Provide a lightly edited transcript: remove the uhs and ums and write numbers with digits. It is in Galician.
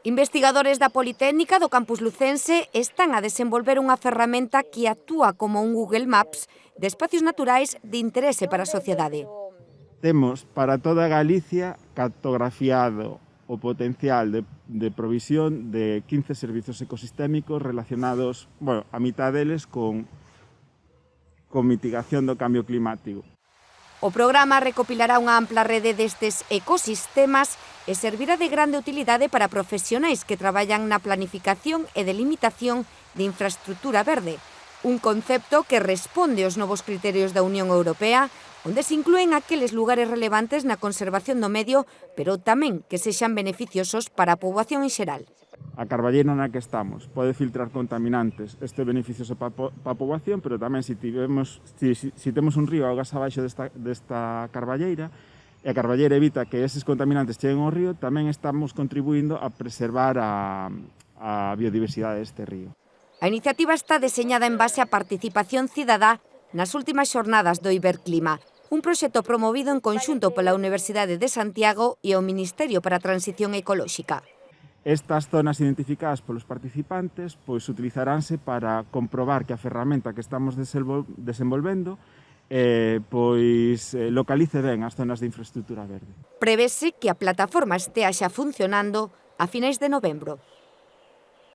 Investigadores da Politécnica do campus lucense están a desenvolver unha ferramenta que actúa como un Google Maps de espacios naturais de interese para a sociedade. Temos para toda Galicia cartografiado o potencial de provisión de 15 servizos ecosistémicos relacionados, a mitad deles con mitigación do cambio climático. O programa recopilará unha ampla rede destes ecosistemas e servirá de grande utilidade para profesionais que traballan na planificación e delimitación de infraestructura verde, un concepto que responde aos novos criterios da Unión Europea, onde se inclúen aqueles lugares relevantes na conservación do medio, pero tamén que sexan beneficiosos para a poboación en xeral. A carballeira na que estamos pode filtrar contaminantes, este é beneficioso para a poboación, pero tamén se temos un río augas abaixo desta carballeira, e a carballeira evita que eses contaminantes cheguen ao río, tamén estamos contribuindo a preservar a biodiversidade deste río. A iniciativa está deseñada en base á participación cidadá nas últimas xornadas do Iberclima, un proxecto promovido en conxunto pola Universidade de Santiago e o Ministerio para a Transición Ecolóxica. Estas zonas identificadas polos participantes utilizaránse para comprobar que a ferramenta que estamos desenvolvendo localice ben as zonas de infraestructura verde. Prevese que a plataforma estea xa funcionando a finais de novembro.